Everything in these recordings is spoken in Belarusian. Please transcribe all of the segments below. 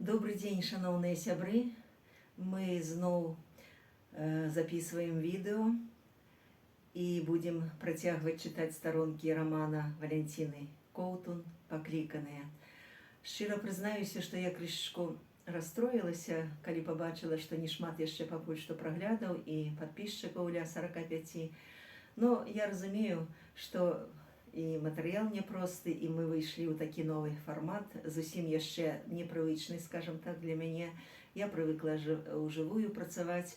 Добрый день, шановные сябры. Мы зноў записываем видео и будем працягваць читать сторонки романа Валентины Коўтун «Пакліканыя». Шчыра прызнаюся, что я крышачку расстроілася, калі побачила, что не шмат яшчэ пакуль што праглядаў і подписчикаў ля 45. Но я разумею, что и материал непросты, и мы вышли ў такі новый формат, зусім яшчэ непрывычны, скажем так, для мяне. Я привыкла ўжывую працаваць.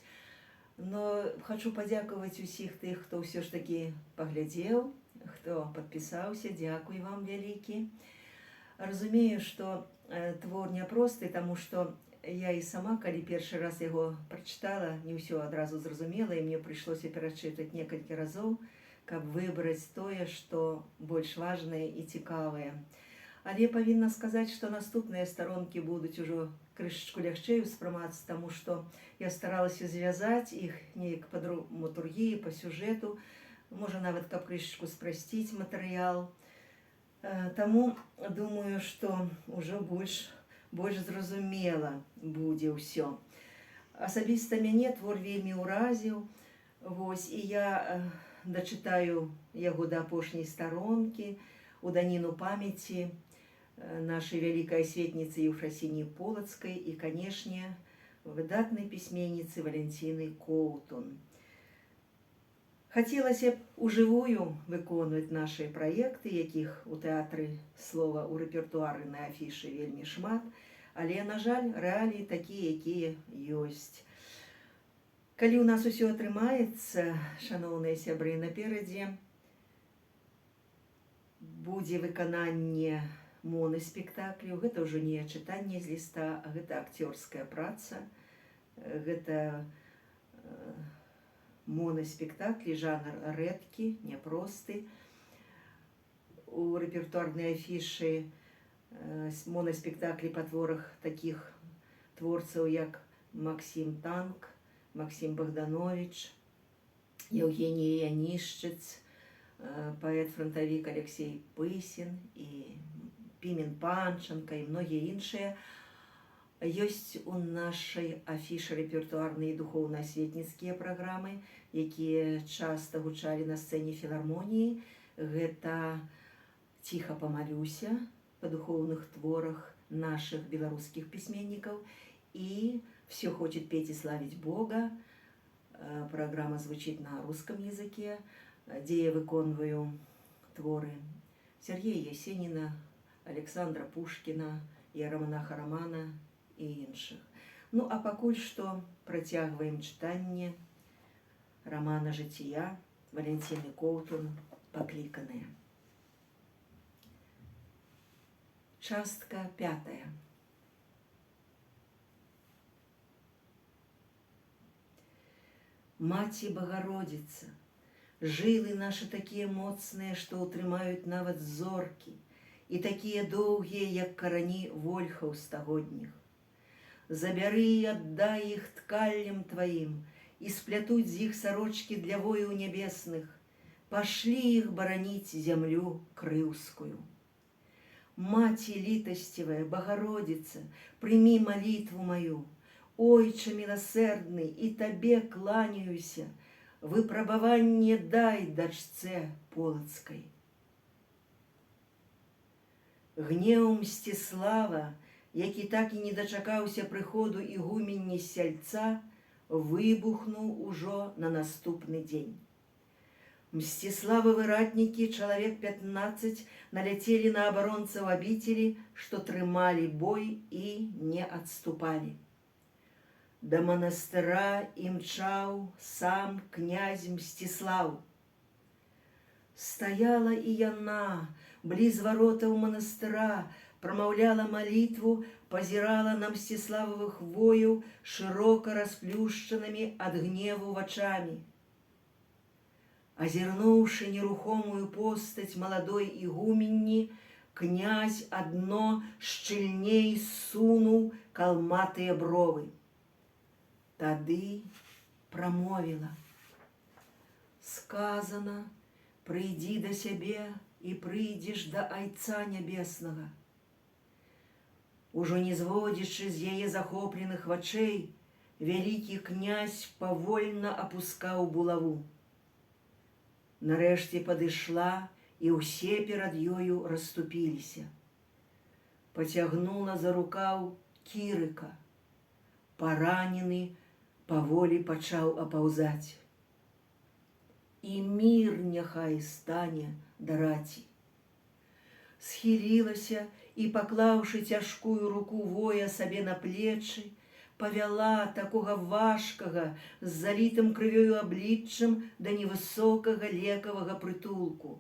Но хочу падзякаваць усіх тых, хто ўсё ж таки паглядзеў, хто подпісаўся. Дзякуй вам вялікі. Разумею, что твор няпросты, таму што я і сама, калі першы раз яго прачытала, не ўсё адразу зразумела, і мне прыйшлося перачытаць некалькі разоў, каб выбраць тое, што больш важнае і цікавае. Але павінна сказаць, што наступныя старонкі будуць ужо крышачку лягчэй успрымацца, таму што я старалася звязаць іх неяк па драматургіі, па сюжэту, можа нават каб крышачку спрасціць матэрыял. Таму думаю, што ўжо больш зразумела будзе ўсё. Асабіста мяне твор вельмі ўразіў. Вось, і я дачытаю яго да апошняй старонкі у даніну памяці нашай вялікай асветніцы Ефрасініі Полацкай і, канешне, выдатнай пісьменніцы Валентины Коўтун. Хацелася б ужывую выконваць нашы праекты, якіх у тэатры слова ў рэпертуары на афішы вельмі шмат, але, на жаль, рэаліі такія, якія ёсць. Калі ў нас усё атрымаецца, шановныя сябры, наперадзе будзе выкананне моноспектаклю. Гэта ўжо не чытанне з ліста, а гэта акцёрская праца. Гэта моноспектаклі, жанр рэдкі, няпросты. У рэпертуарнай афішы моноспектаклі па творах такіх творцаў, як Максім Танк, Максим Богданович, Евгений Янишчыц, паэт-фронтавік Алексей Пысін і Пімен Панченко і многія іншыя. Ёсць у нашай афішы рэпертуарныя і духоўна-асветніцкія праграмы, якія часта гучалі на сцэне філармоніі. Гэта «Ціха памалюся» па духоўных творах наших беларускіх пісьменнікаў і «Все хочет петь и славить Бога». Программа звучит на русском языке, где я выконваю творы Сергея Есенина, Александра Пушкина, Ярамонаха Романа и іншых. Ну, а пакуль што працягваем чытанне романа жыцця Валентины Коўтун «Пакліканыя». Частка 5. Маці Богородица, жылы наши такія моцныя, што ўтрымаюць нават зоркі, і такія доўгія, як карані вольхаў стагодніх. Забяры і аддай іх ткаллям тваім, і сплятуць з іх сарочкі для вояў нябесных, пашлі іх бараніць зямлю крыўскую. Маці літасцівая, Богородица, прыми малітву маю, Ойче милосердный, и Табе кланяюся, выпрабаванне дай дачце Полацкай. Гнеў Мсціслава, які так і не дачакаўся прыходу ігуменні з сяльца, выбухнуў ужо на наступны дзень. Мсціславовы ратнікі, чалавек 15, наляцелі на абаронцаў абіцелі, што трымалі бой і не адступалі. Да манастыра імчаў сам князь Мсціслаў. Стаяла і яна бліз варотаў манастыра, прамаўляла малітву, пазірала на Мсціславовых вояў шырока расплюшчанымі ад гневу вачамі. Азірнуўшы нерухомую постаць маладой ігуменні, князь адно шчыльней ссунуў калматыя бровы. Тады прамовіла: сказана, прыйдзі да сябе і прыйдзеш да Айца Нябеснага. Ужо не зводзячы з яе захопленых вачэй, вялікі князь павольна апускаў булаву. Нарэшце падышла, і ўсе перад ёю расступіліся. Пацягнула за рукаў Кірыка. Паранены паволі пачаў апаўзаць. І мір няхай стане да раці. Схілілася і, паклаўшы цяжкую руку воя сабе на плечы, павяла такога важкага, з залітым крывёю абліччам да невысокага лекавага прытулку.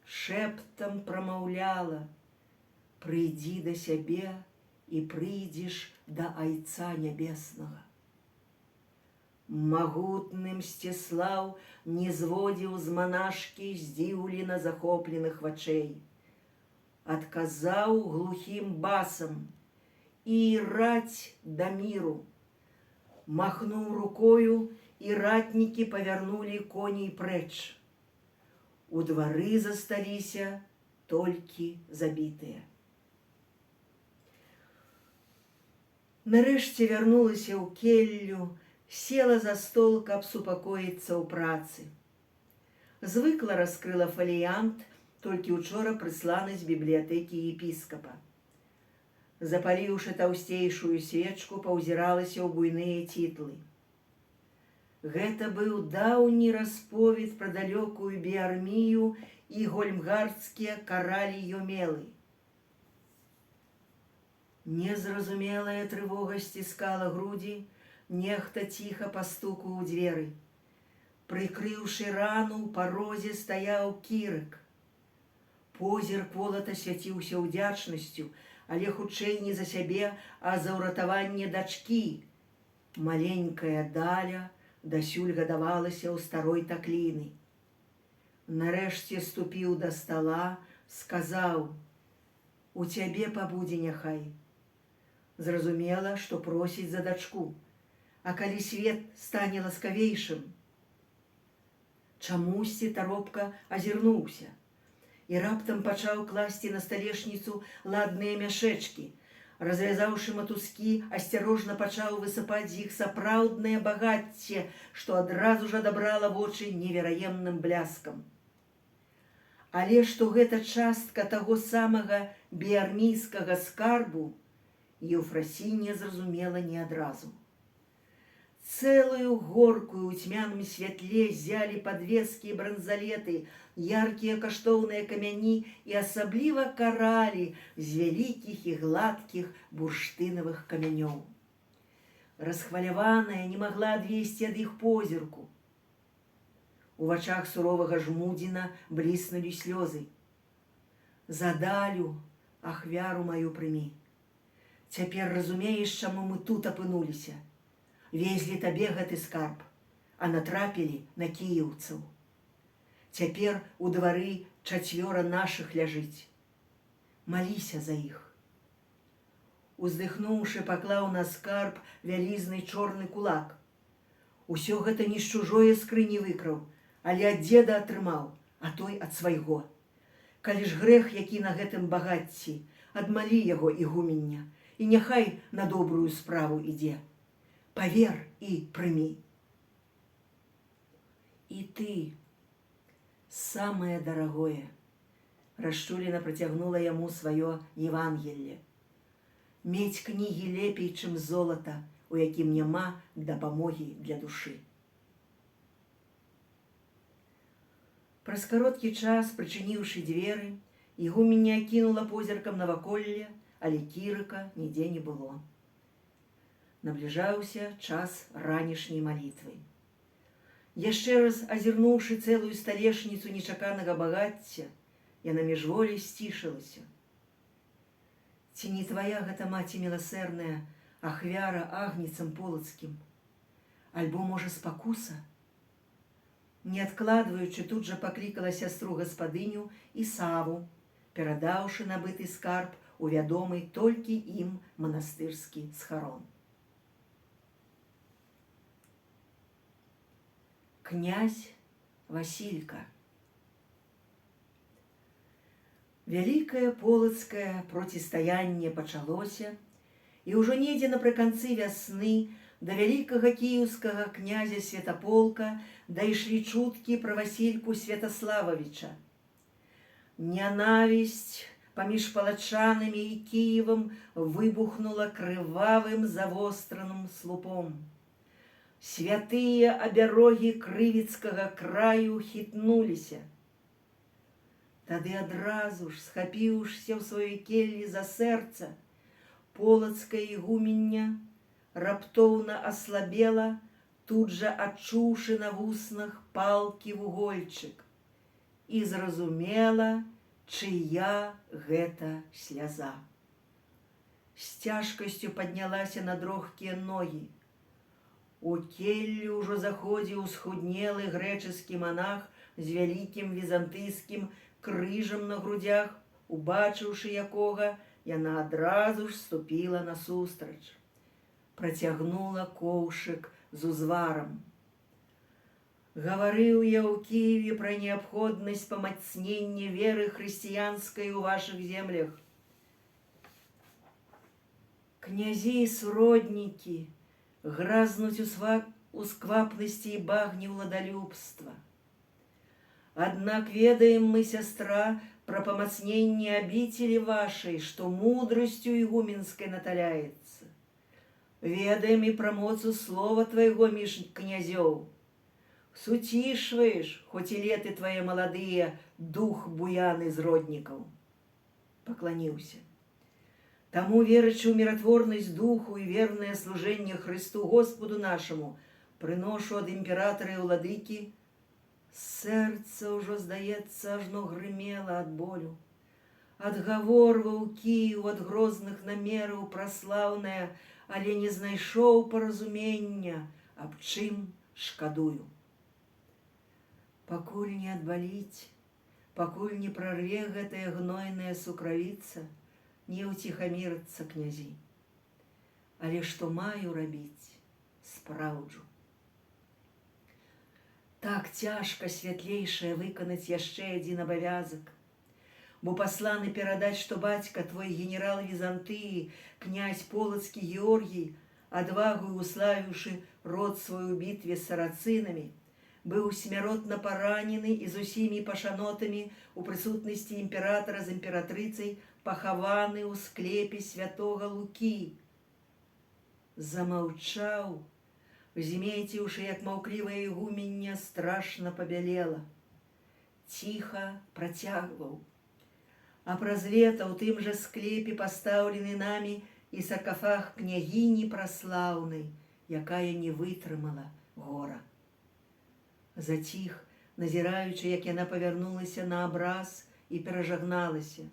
Шэптам прамаўляла: «Прыйдзі да сябе, і прыйдзеш да Айца Нябеснага». Магутны Мсціслаў не зводзіў з манашкі здзіўлена захопленых вачэй. Адказаў глухім басам: «І раць да міру». Махнуў рукою, і ратнікі павярнулі коней прэч. У двары засталіся толькі забітыя. Нарэшце вярнулася ў келлю, села за стол, каб супакоіцца ў працы. Звыкла раскрыла фаліянт, толькі учора прысланы з бібліятэкі епіскапа. Запаліўшы таўсцейшую свечку, паўзіралася ў буйныя цітлы. Гэта быў даўні расповед пра далёкую Біармію і гольмгардскія каралі-ёмелы. Незразумелая трывога сціскала грудзі, нехта ціха пастукаў у дзверы. Прыкрыўшы рану, ў парозе стаяў Кірык. Позірк волата свяціўся ўдзячнасцю, але хутчэй не за сябе, а за ўратаванне дачкі. Маленькая Даля дасюль гадавалася ў старой такліны. Нарэшце ступіў да стала, сказаў: «У цябе пабудзе няхай». Зразумела, што просіць за дачку. А калі свет стане ласкавейшым? Чамусьці таропка азірнуўся і раптам пачаў класці на сталешніцу ладныя мяшэчкі. Развязаўшы матузкі, асцярожна пачаў высыпаць з іх сапраўднае багацце, што адразу ж адабрала вочы невераемным бляскам. Але што гэта частка таго самага біармійскага скарбу, Еўфрасінія зразумела не адразу. Цэлую горкую ў цьмяным святле ззялі падвескі і бранзалеты, яркія каштоўныя камяні і асабліва каралі з вялікіх і гладкіх бурштынавых камянёў. Расхваляваная не магла адвесці ад іх позірку. У вачах суровага Жмудзіна бліснулі слёзы. «За Далю, ахвяру маю прымі. Цяпер разумееш, чаму мы тут апынуліся? Везлі табе гэты скарб, а натрапілі на кіеўцаў. Цяпер у двары 4 нашых ляжыць. Маліся за іх». Уздыхнуўшы, паклаў на скарб вялізны чорны кулак. Усё гэта не з чужое скрыні выкраў, але ад дзеда атрымаў, а той ад свайго. Калі ж грэх, які на гэтым багацці, адмалі яго ігумення, і няхай на добрую справу ідзе. Павер і прымі. І ты, самае дарагое, расчулена працягнула яму сваё Евангелле. Мець кнігі лепей, чым золата, у якім няма дапамогі для душы. Праз кароткі час, прычыніўшы дзверы, ігуменя акінула позіркам наваколле, але Кірыка нідзе не было. Набліжаўся час ранішняй малітвы. Яшчэ раз азірнуўшы цэлую сталешніцу нечаканага багацця, яна міжволі сцішылася. Ці не твая гэта, маці міласэрная, ахвяра агніцам полацкім? Альбо, можа, спакуса? Не адкладваючы, тут жа паклікала сястру гаспадыню і Саву, перадаўшы набыты скарб у вядомы толькі ім манастырскі схарон. Князь Васілька. Вялікае полацкае процістаянне пачалося, і ўжо недзе напрыканцы вясны да вялікага кіеўскага князя Святаполка дайшлі чуткі пра Васільку Святаслававіча. Нянавісць паміж палачанамі і Кіевам выбухнула крывавым завостраным слупом. Святыя абярогі крывіцкага краю хітнуліся. Тады адразу ж, схапіўшся ў сваёй келлі за сэрца, полацкая ігумення раптоўна аслабела, тут жа адчуўшы на вуснах палкі вугольчык, і зразумела, чыя гэта сляза. З цяжкасцю паднялася на дрохкія ногі. У келлю ўжо заходзіў схуднелы грэчаскі манах з вялікім візантыйскім крыжам на грудях, убачыўшы якога, яна адразу ж ступіла насустрач. Працягнула коўшык з узварам. Гаварыў я ў Кіеве пра неабходнасць памацнення веры хрысціянскай у вашых землях. Князі і суроднікі гразнуць у сквапнасці і багні ўладалюбства. Аднак ведаем мы, сястра, пра памацненне абіцелі вашай, што мудрасцю ігуменскай наталяецца. Ведаем і пра моцу слова твайго між князёў. Суцішваеш, хоць і леты твае маладыя, дух буяны зроднікаў. Пакланіўся. Таму, верачы ў міратворнасць духу і вернае служэнне Хрысту Господу нашаму, прыношу ад імператара і ўладыкі. Сэрца ўжо, здаецца, ажно грымела ад болю. Адгаворваў Кіеў ад грозных намераў праслаўнае, але не знайшоў паразумення, аб чым шкадую. Пакуль не адбаліць, пакуль не прарве гэтая гнойная сукравіца, не ўціхамірыцца князі. Але што маю рабіць, спраўджу. Так цяжка, святлейшае, выканаць яшчэ адзін абавязак, бо пасланы перадаць, што бацька твой генерал Візантыі, князь полацкі Георгій, адвагою уславіўшы род свой у бітве з сарацынамі, быў смяротна паранены і з усімі пашанотамі у прысутнасці імператара з імператрыцай пахаваны ў склепе святога Лукі. Замаўчаў, змеціўшы, як маўклівая ігумення страшна пабялела. Ціха працягваў. А праз лета ў тым жа склепе пастаўлены намі і саркафаг княгіні праслаўнай, якая не вытрымала гора. Заціх, назіраючы, як яна павярнулася на абраз і перажагналася.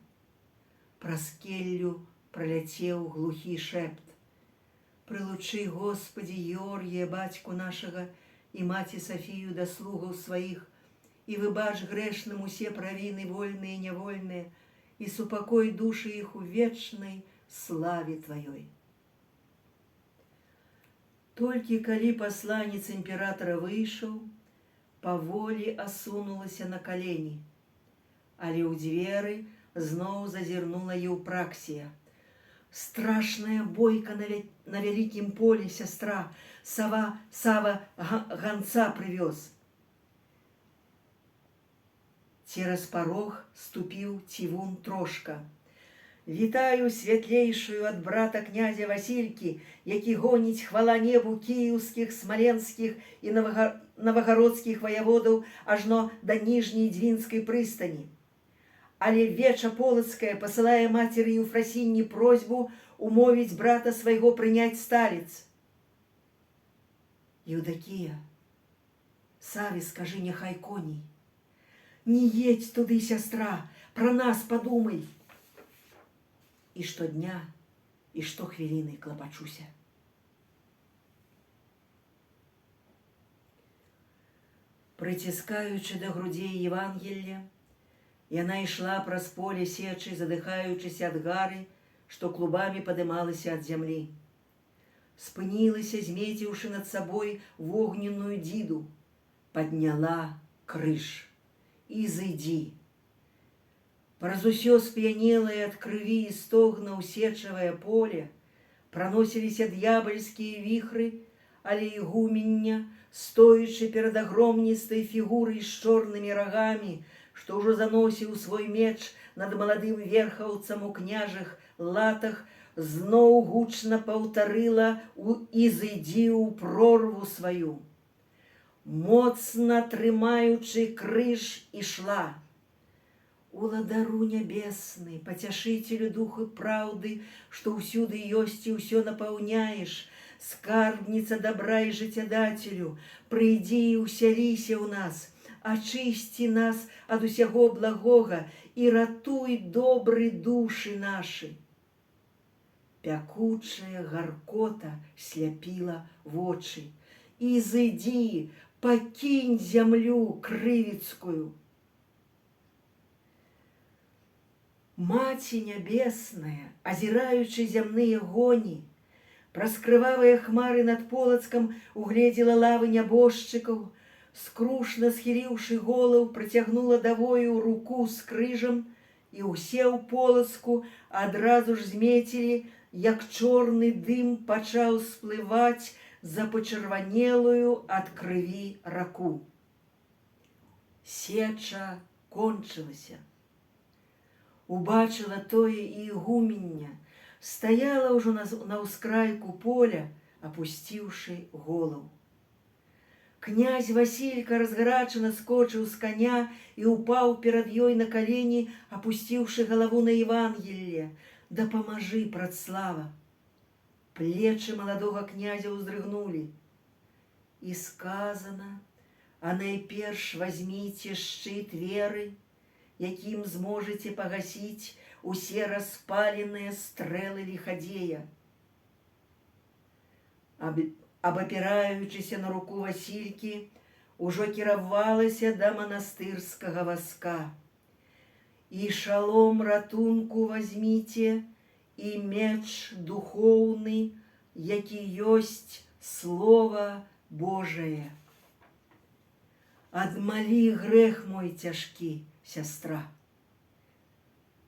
Праз келлю праляцеў глухі шэпт. Прылучы, Господі, Георгія, бацьку нашага, і маці Сафію да слугаў сваіх, і выбач грэшным усе правіны вольныя і нявольныя, і супакой душы іх у вечнай славе тваёй. Толькі калі пасланец імператара выйшаў, паволі асунулася на калені, але ў дзверы зноў зазірнула Еўпраксія. Страшная бойка на вялікім полі, сястра, Сава ганца прывёз. Цераз парог ступіў цівун Трошка. Вітаю святлейшую ад брата князя Васількі, які гоніць хвала небу кіеўскіх, смаленскіх і навагародскіх ваяводаў ажно да ніжняй Двінскай прыстані. Але Веча Полацкая пасылае мацеры Еўфрасінні просьбу умовіць брата свайго прыняць сталіц. Еўдакія, Саве скажы, няхай коней. Не едь туды, сястра, пра нас падумай. І штодня, і штохвіліны клапачуся. Прыціскаючы да грудзей Евангелля, яна ішла праз поле сечы, задыхаючыся ад гары, што клубамі падымалася ад зямлі. Спынілася, змеціўшы над сабой вогненную дзіду, падняла крыж і зайдзі. Праз усё сп'янелае ад крыві і стогнаў сечавае поле праносіліся д'ябальскія віхры, але ігумення, стоячы перад агромністай фігурай з чорнымі рагамі, што ўжо заносіў свой меч над маладым верхаўцам у княжых латах, зноў гучна паўтарыла і зайдзі ў прорву сваю. Моцна трымаючы крыж ішла. Уладару нябесны, пацяшыцелю духу праўды, што ўсюды ёсць і ўсё напаўняеш, скарбніца дабра і жыццядацелю, прыйдзі і ўсяліся ў нас, ачысці нас ад усяго благога і ратуй добры душы нашы. Пякучая гаркота сляпіла вочы. І зыдзі, пакінь зямлю крывіцкую. Маці нябесная, азіраючы зямныя гоні, праз крывавыя хмары над Полацкам угледзела лавы нябожчыкаў, скрушна схіліўшы голаў, працягнула давою руку з крыжам, і ўсе ў Полацку адразу ж змецілі, як чорны дым пачаў сплываць за пачырванелую ад крыві раку. Сеча кончылася. Убачыла тое і ігумення, стаяла ўжо на ўскрайку поля, апусціўшы голаў. Князь Васілька разгарачана скочыў з коня і упаў перад ёй на калені, апусціўшы галаву на Евангелле. «Дапамажы, Працлава!» Плечы маладога князя ўздрыгнулі. І сказана: «А найперш возьміце шчыт веры, якім зможаце пагасіць усе распаленыя стрэлы ліхадзея». Абапіраючыся на руку Васількі, ужо кіравалася да манастырскага вазка. «І шалом ратунку возьміце, і меч духоўны, які ёсць Слова Божае. Адмалі грэх мой цяжкі, сястра.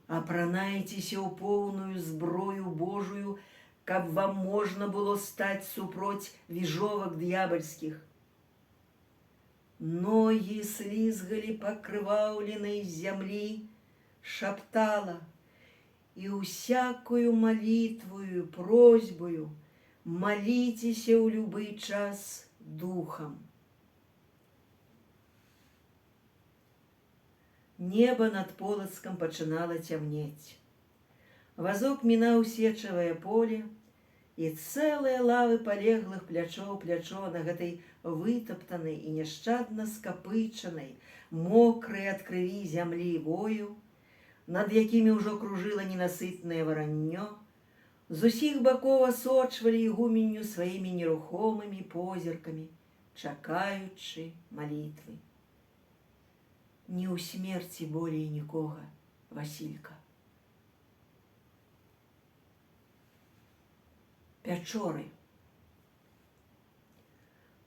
Апранайцеся ў поўную зброю Божую, каб вам можна было стаць супроць віжовак д'ябальскіх». Ногі слізгалі пакрываўленай зямлі, шаптала: «І усякую малітвую, просьбую маліцеся ў любы час духам». Неба над Полацкам пачынала цямнець. Вазок мінаў сечавае поле, і цэлыя лавы палеглых плячо ў плячо на гэтай вытаптанай і няшчадна скапычанай, мокрай ад крыві зямлі вою, над якімі ўжо кружыла ненасытнае вараннё, з усіх бакоў асочвалі ігуменню сваімі нерухомымі позіркамі, чакаючы малітвы. Не ў смерці болей нікога, Васілька. Пячоры.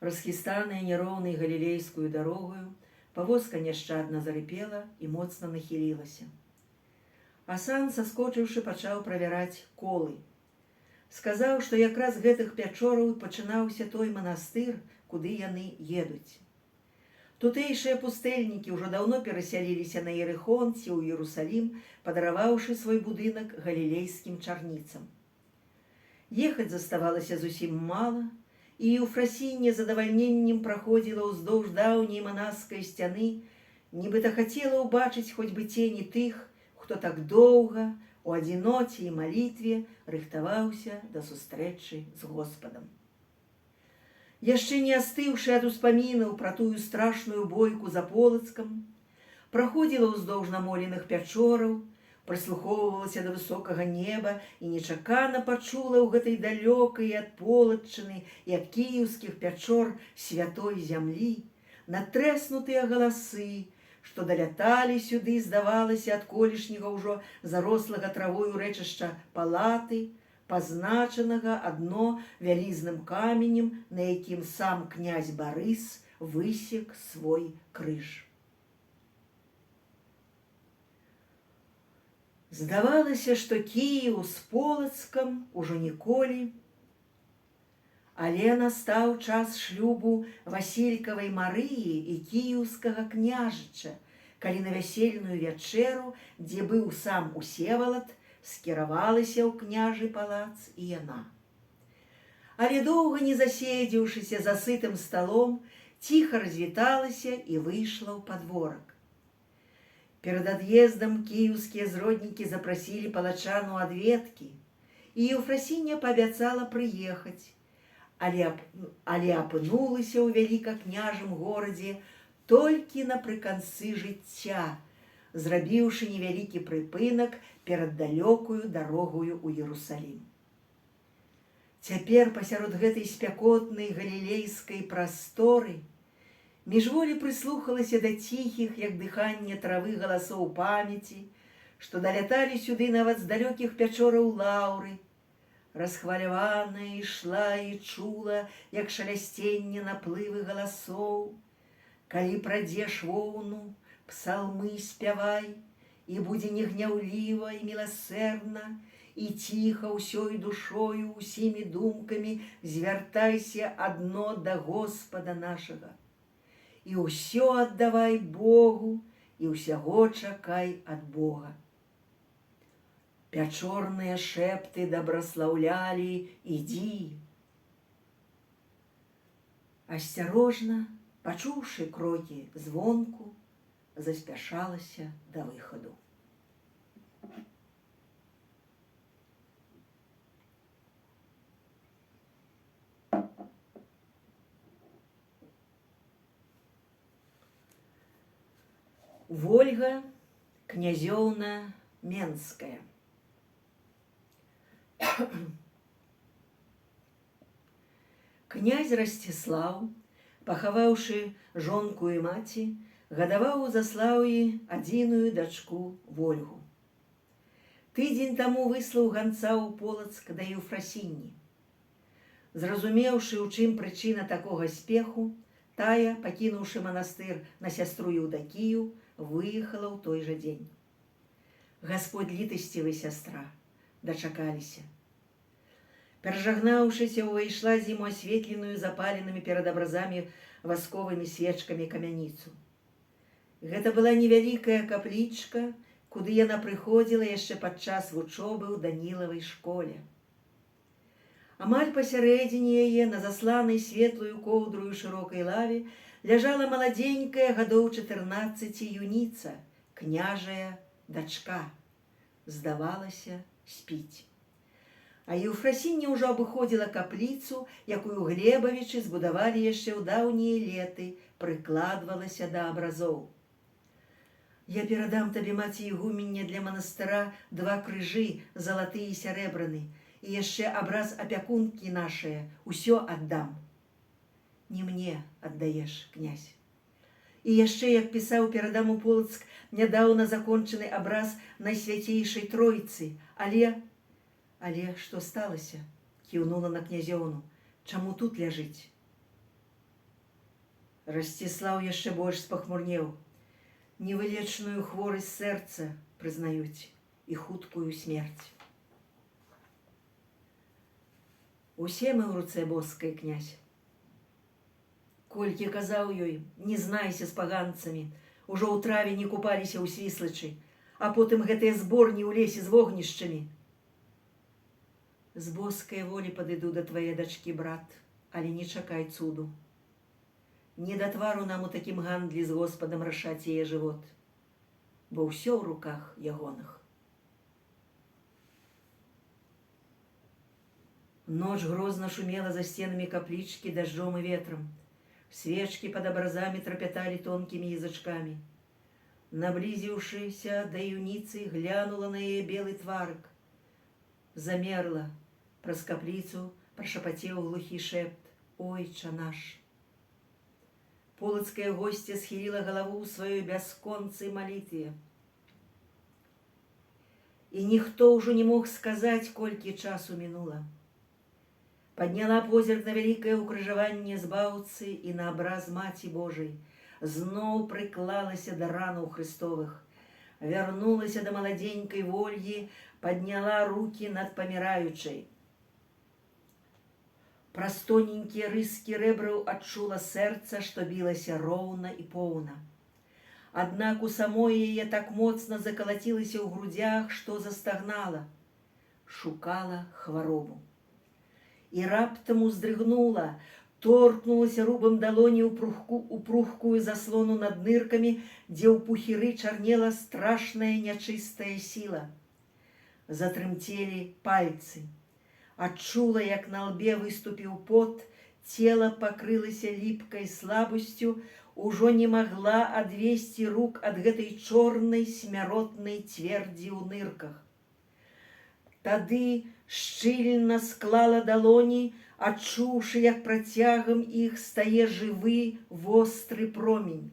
Расхістаная няроўнай галілейскую дарогаю, павозка няшчадна зарыпела і моцна нахілілася. Асан, саскочыўшы, пачаў правяраць колы. Сказаў, што якраз гэтых пячораў пачынаўся той манастыр, куды яны едуць. Тутэйшыя пустэльнікі ўжо даўно перасяліліся на Ерыхон ці ў Іерусалім, падараваўшы свой будынак галілейскім чарніцам. Ехаць заставалася зусім мала, і Еўфрасіння задавальненнем праходзіла ўздоўж даўняй манаскай сцяны, нібыта хацела ўбачыць хоць бы цені тых, хто так доўга, у адзіноце і малітве рыхтаваўся да сустрэчы з Господам. Яшчэ не астыўшы ад успамінаў пра тую страшную бойку за Полацкам, праходзіла ўздоўж намоленых пячораў, прыслухоўвалася да высокага неба і нечакана пачула ў гэтай далёкай ад Полаччыны і ад кіеўскіх пячор святой зямлі натрэснутыя галасы, што даляталі сюды, здавалася, ад колішняга ўжо зарослага травою рэчышча палаты, пазначанага адно вялізным каменем, на якім сам князь Барыс высек свой крыж. Здавалася, што Кіеў з Полацкам ужо ніколі, але настаў час шлюбу Васількавай Марыі і кіеўскага княжыча, калі на вясельную вячэру, дзе быў сам Усевалад, скіравалася ў княжы палац і яна. Але доўга не заседзеўшыся за сытым сталом, ціха развіталася і выйшла ў падворак. Перад ад'ездам кіеўскія зроднікі запрасілі палачану адведкі, і Еўфрасіння паабяцала прыехаць, але апынулася ў вялікакняжым горадзе толькі напрыканцы жыцця, зрабіўшы невялікі прыпынак перад далёкую дарогаю ў Іерусалім. Цяпер пасярод гэтай спякотнай галілейскай прасторы міжволі прыслухалася да ціхіх, як дыханне травы, галасоў памяці, што даляталі сюды нават з далёкіх пячораў Лаўры. Расхваляваная ішла і чула, як шалясценне наплывы галасоў. Калі прадзеш воўну, псалмы спявай, і будзе негняўліва і міласэрна, і ціха ўсёй душою, усімі думкамі звяртайся адно да Господа нашага. І ўсё аддавай Богу, і ўсяго чакай ад Бога. Пячорныя шэпты дабраслаўлялі «Ідзі». Асцярожна, пачуўшы крокі звонку, заспяшалася да выхаду. Вольга князёўна Менская. Князь Расціслаў, пахаваўшы жонку і маці, гадаваў у Заслаўі адзіную дачку Вольгу. Тыдзень таму выслаў ганца ў Полацк да Еўфрасіні. Зразумеўшы, у чым прычына такога спеху, тая, пакінуўшы манастыр на сястру Еўдакію, выехала ў той жа дзень. Гасподь літасцівы, сястра, дачакаліся. Перажагнаўшыся, увайшла зіму асветленую запаленымі перад абразамі васковымі свечкамі камяніцу. Гэта была невялікая каплічка, куды яна прыходзіла яшчэ падчас вучобы ў Данілавай школе. Амаль пасярэдзіне яе, на засланай светлую коўдрую шырокай лаве, ляжала маладзенькая гадоў 14 юніца, княжая дачка. Здавалася, спіць. А Еўфрасіння ўжо абыходзіла капліцу, якую Глебавічы збудавалі яшчэ ў даўнія леты, прыкладвалася да абразоў. Я перадам табе, маці ігуменне, для манастыра 2 крыжы, залаты і сярэбраны, і яшчэ абраз апякункі нашае, усё аддам. Не мне аддаеш, князь. І яшчэ, як пісаў, перадам у Полацк нядаўна закончаны абраз Найсвяцейшай Тройцы, але што сталася? Кіўнула на князёўну. Чаму тут ляжыць? Расціслаў яшчэ больш спахмурнеў. Невылечную хворасць сэрца прызнаюць і хуткую смерць. Усе мы ў руцэ боскай, князь. Колькі казаў ёй, не знайся з паганцамі, ужо ў траве не купаліся ў Свіслачы, а потым гэтыя зборні ў лесе з вогнішчамі. З боскай волі падыду да твае дачкі, брат, але не чакай цуду. Не да твару нам у такім гандлі з Господам рашаць яе жывот, бо ўсё ў руках ягоных. Ноч грозна шумела за сценамі каплічкі дажджом і ветрам. Свечкі пад абразамі трапяталі тонкімі язычкамі. Наблізіўшыся да юніцы, глянула на яе белы тварык. Замерла. Праз капліцу прашапацеў глухі шэпт: «Ойча наш». Полацкая госця схіліла галаву ў сваёй бясконцай малітве. І ніхто ўжо не мог сказаць, колькі часу мінула. Падняла позірк на вялікае ўкрыжаванне збаўцы і на абраз Маці Божай. Зноў прыклалася да ранаў Христовых. вярнулася да маладзенькай Вольгі, падняла рукі над паміраючай. Праз тоненькія рыскі рэбраў адчула сэрца, што білася роўна і поўна. Аднак у самой яе так моцна закалацілася ў грудзях, што застагнала. Шукала хваробу. І раптам уздрыгнула, торкнулася рубам далоні ў пругкую заслону над ныркамі, дзе ў пухіры чарнела страшная нячыстая сіла. Затрымцелі пальцы. Адчула, як на лбе выступіў пот, цела пакрылася ліпкай слабасцю, ужо не магла адвесці рук ад гэтай чорнай смяротнай цвердзі ў нырках. Тады шчыльна склала далоні, адчуўшы, як працягам іх стае жывы востры промень.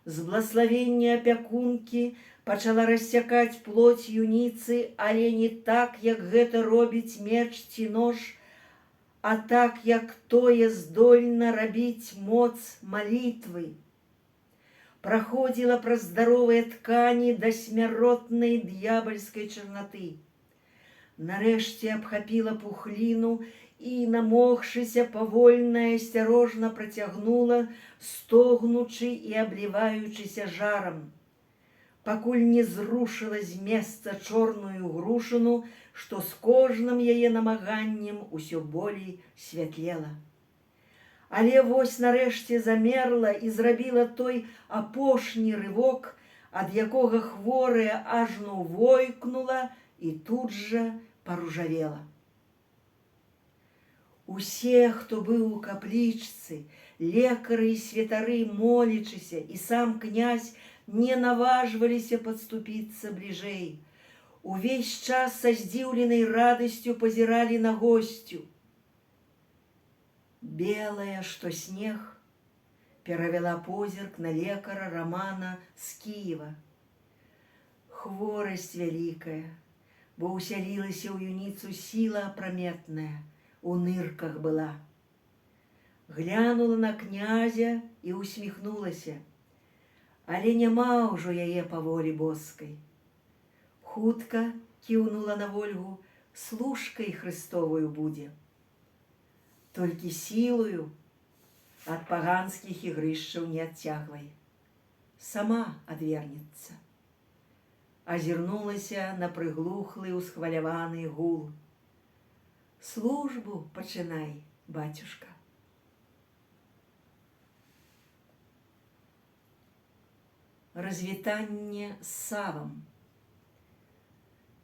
З блаславення апякункі пачала рассякаць плоть юніцы, але не так, як гэта робіць меч ці нож, а так, як тое здольна рабіць моц малітвы. Праходзіла праз здаровыя ткані да смяротнай д'ябальскай чарнаты. Нарэшце абхапіла пухліну і, намогшыся, павольна і асцярожна працягнула, стогнучы і абліваючыся жарам, пакуль не зрушыла з месца чорную грушыну, што з кожным яе намаганнем усё болей святлела. Але вось нарэшце замерла і зрабіла той апошні рывок, ад якога хворая ажно войкнула і тут жа паружавела. Усе, хто быў у каплічцы, лекары і святары, молячыся, і сам князь, не наважваліся падступіцца бліжэй. Увесь час са здзіўленай радасцю пазіралі на госцю. Белая, што снег, перавяла позірк на лекара Рамана з Кіева. Хворасць вялікая, бо ўсялілася ў юніцу сіла апраметная, у нырках была. Глянула на князя і усміхнулася, але няма ўжо яе паволі боскай. Хутка кіўнула на Вольгу, служкай Христовую будзе. Толькі сілою ад паганскіх ігрышчаў не адцягвай. Сама адвернецца. Азірнулася на прыглухлы ўсхваляваны гул. Службу пачынай, бацюшка. Развітанне з Савам.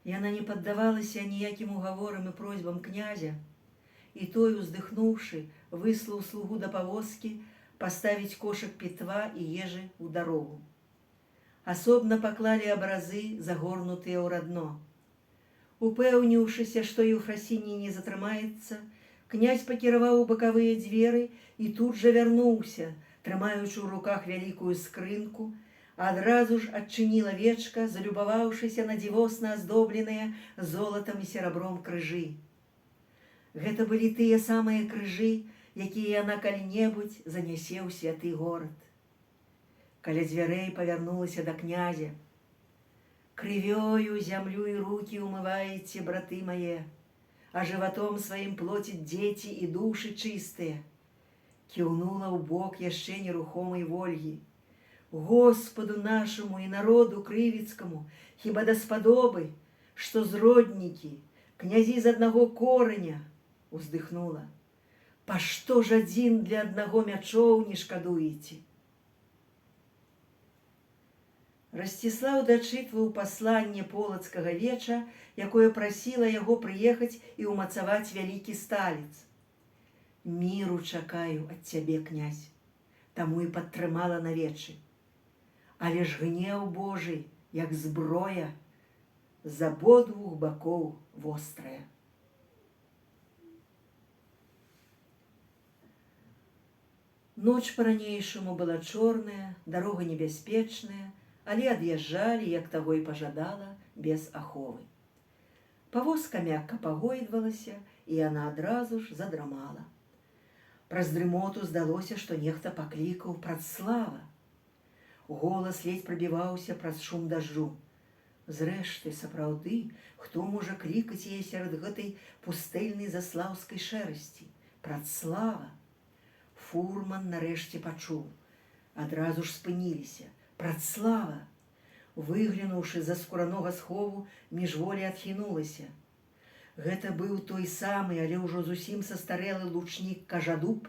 Яна не паддавалася ніякім угаворам і просьбам князя, і той, уздыхнуўшы, выслаў слугу да павозкі паставіць кошык пітва і ежы ў дарогу. Асобна паклалі абразы, загорнутыя ў радно. Упэўніўшыся, што Еўфрасіній не затрымаецца, князь пакіраваў у бакавыя дзверы і тут жа вярнуўся, трымаючы ў руках вялікую скрынку, адразу ж адчыніла вечка, залюбаваўшыся на дзівосна аздобленыя золатам і серабром крыжы. Гэта былі тыя самыя крыжы, якія яна калі-небудзь занясе ў святы горад. Каля дзвярэй павярнулася да князя. Крывёю зямлю і рукі умываеце, браты мае, а жыватом сваім плоціць дзеці і душы чыстыя. Кіўнула ў бок яшчэ нерухомай Вольгі. Господу нашаму і народу крывіцкаму хіба даспадобы, што зроднікі, князі з аднаго кораня, уздыхнула. Па што ж адзін для аднаго мячоў не шкадуеце? Расціслаў дачытваў пасланне полацкага веча, якое прасіла яго прыехаць і ўмацаваць вялікі сталец. Міру чакаю ад цябе, князь, таму і падтрымала на вечы. Але ж гнеў Божы, як зброя, з абодвух бакоў вострая. Ноч па-ранейшаму была чорная, дарога небяспечная, але ад'язджалі, як таго і пажадала, без аховы. Павозка мякка пагойдвалася, і яна адразу ж задрамала. Праз дрымоту здалося, што нехта паклікаў Працслава. Голас ледзь прабіваўся праз шум дажджу. Зрэшты, сапраўды, хто можа клікаць яе сярод гэтай пустэльнай заслаўскай шэрасці? Працлава. Фурман нарэшце пачуў. Адразу ж спыніліся. Працлава. Выглянуўшы з-за скуранога схову, міжволі адхінулася. Гэта быў той самы, але ўжо зусім састарэлы лучнік Кажадуб,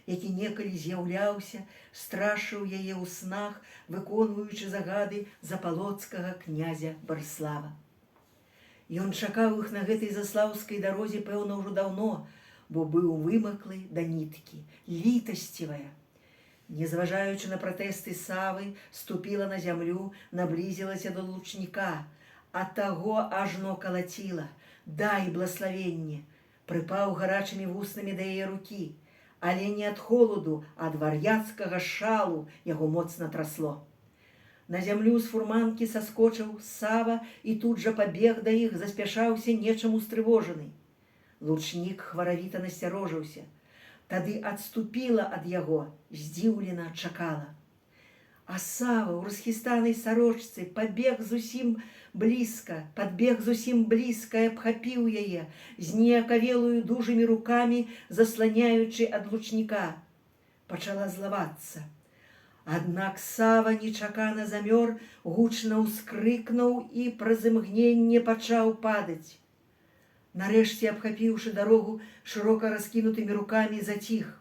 які некалі з'яўляўся, страшыў яе ў снах, выконваючы загады запалоцкага князя Барыслава. Ён чакаў іх на гэтай заслаўскай дарозе, пэўна, ўжо даўно, бо быў вымаклы да ніткі, літасцівая. Незважаючы на пратэсты Савы, ступіла на зямлю, наблізілася да лучніка, а таго ажно калаціла. Дай блаславенне. Прыпаў гарачымі вуснамі да яе рукі, але не ад холаду, а ад вар'яцкага шалу яго моцна трасло. На зямлю з фурманкі саскочыў Сава і тут жа пабег да іх, заспяшаўся нечым устрывожаны. Лучнік хваравіта насцярожыўся. Тады адступіла ад яго, здзіўлена чакала. А Сава ў расхістанай сарочцы падбег зусім блізка і абхапіў яе, зніякавелую дужымі рукамі, засланяючы ад лучніка. Пачала злавацца. Аднак Сава нечакана замёр, гучна ўскрыкнуў і праз імгненне пачаў падаць. Нарэшце, абхапіўшы дарогу шырока раскінутымі рукамі, заціх.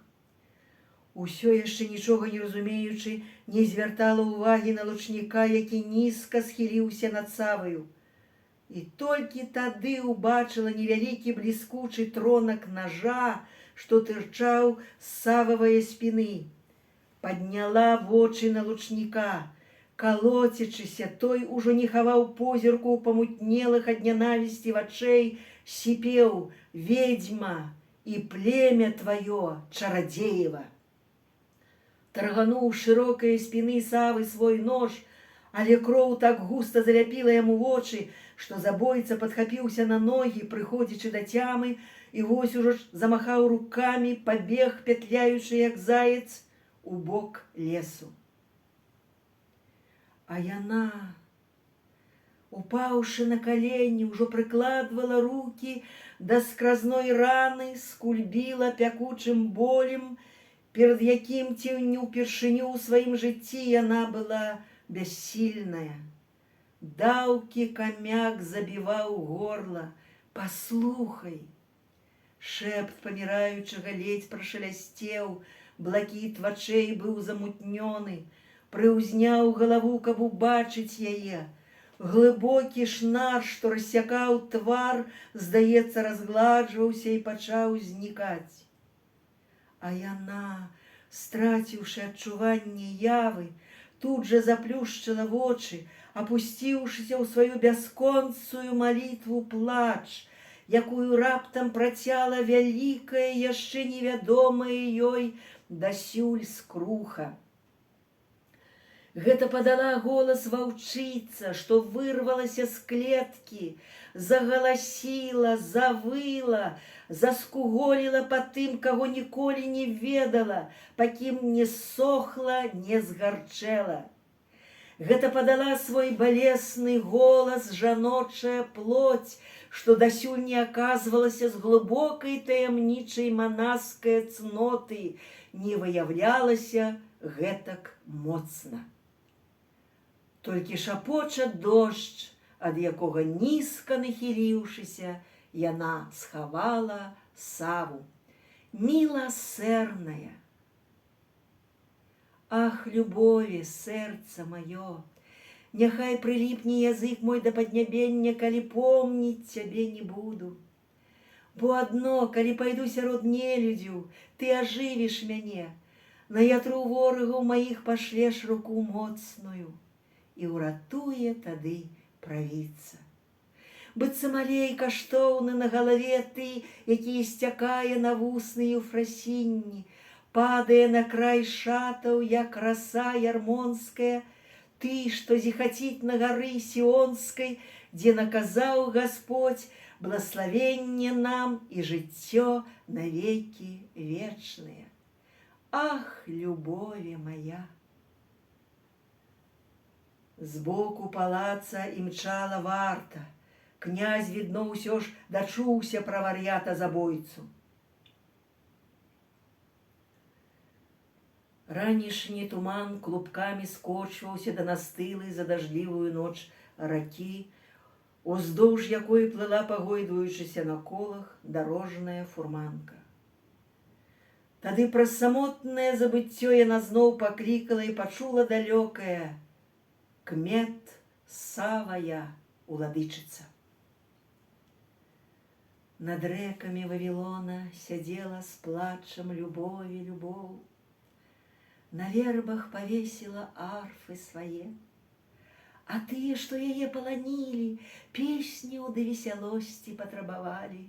Усё яшчэ нічога не разумеючы, не звяртала ўвагі на лучніка, які нізка схіліўся над Саваю. І толькі тады ўбачыла невялікі бліскучы тронак нажа, што тырчаў з Сававае спіны. Падняла вочы на лучніка. Калоцячыся, той ужо не хаваў позірку ў памутнелых ад нянавісці вачэй, сіпеў: «Ведзьма, і племя тваё чарадзеева». Таргануў шырокай спіны Савы свой нож, але кроў так густа заляпіла яму вочы, што забойца падхапіўся на ногі, прыходзячы да цямы, і вось ужо ж замахаў рукамі, пабег, пятляючы як заяц, у бок лесу. А яна, упаўшы на калені, ўжо прыкладвала рукі да скразной раны, скульбіла пякучым болем, перад якім ці не ўпершыню ў сваім жыцці яна была бяссільная. Даўкі камяк забіваў горла. «Паслухай!» Шэпт паміраючага ледзь прашалясцеў, блакіт вачэй быў замутнёны, прыўзняў галаву, каб убачыць яе. Глыбокі шнар, што рассякаў твар, здаецца, разгладжваўся і пачаў знікаць. А яна, страціўшы адчуванне явы, тут жа заплюшчыла вочы, апусціўшыся ў сваю бясконцую малітву плач, якую раптам працяла вялікая, яшчэ невядомая ёй дасюль скруха. Гэта падала голас ваўчыца, што вырвалася з клеткі, загаласіла, завыла, заскуголіла па тым, каго ніколі не ведала, па кім не сохла, не згарчэла. Гэта падала свой балесны голас жаночая плоть, што дасюль не аказвалася з глыбокай таямнічай манаскай цноты, не выяўлялася гэтак моцна. Толькі шапоча дождж, ад якога нізка нахіліўшыся, яна схавала Саву. Міласэрная. Ах, любові, сэрца маё, няхай прыліпне язык мой да паднябення, калі помніць цябе не буду. Бо адно, калі пайду сярод нелюдзю, ты ажывіш мяне, на ятру ворагаў маіх пашлеш руку моцную, і ўратуе тады правіцца. Быццам алей каштоўны на галаве ты, які сцякае на вусны Еўфрасінні, падае на край шатаў, як раса ярмонская, ты, што зіхаціць на гары сіонскай, дзе наказаў Гасподзь блаславенне нам і жыццё навекі вечнае. Ах, любові моя! Збоку палаца імчала варта. Князь, відно, ўсё ж дачуўся пра вар'ята-забойцу. Ранішні туман клубкамі скочваўся да настылай за дажджлівую ноч ракі, уздоўж якой плыла, пагойдваючыся на колах, дарожная фурманка. Тады праз самотнае забыццё яна зноў паклікала і пачула далёкае: «Кмет, Савая, уладычыца». Над рэкамі Вавілона сядзела з плачам любові любоў. На вербах павесіла арфы свае, а тыя, што яе паланілі, песняў ды весялосці патрабавалі.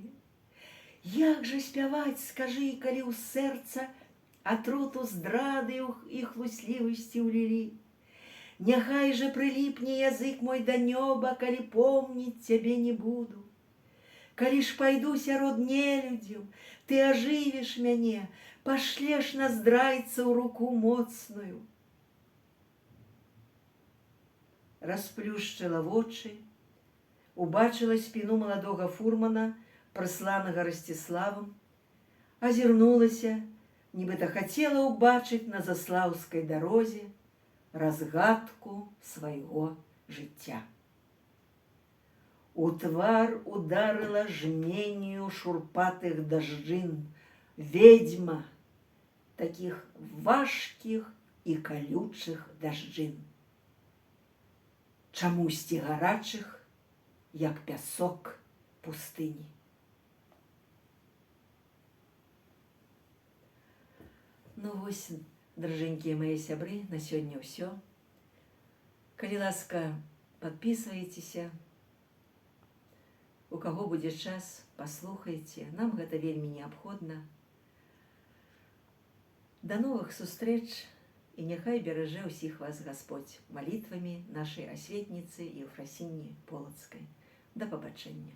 Як жа спяваць, скажы, калі ў сэрца атруту здрады і хлуслівасці ўлілі? Няхай жа прыліпне язык мой да нёба, калі помніць цябе не буду. Калі ж пайду сярод нелюдзяў, ты ажывіш мяне, пашлеш на здрайцаў руку моцную. Расплюшчыла вочы, убачыла спіну маладога фурмана, прысланага Расціславам, азірнулася, нібыта хацела ўбачыць на заслаўскай дарозе разгадку свайго жыцця. У твар ударыла жменню шурпатых дажджын, ведьма таких важкіх і калючых дажджын, чамусьці гарачых, як пясок пустыні. Ну вось, дражэнькія мае сябры, на сёння ўсё. Калі ласка, падпісвайцеся. У каго будзе час, паслухайце. Нам гэта вельмі неабходна. Да новых сустрэч, і няхай беражэ ўсіх вас Гасподзь малітвамі нашай асветніцы Еўфрасіні Полацкай. Да пабачэння.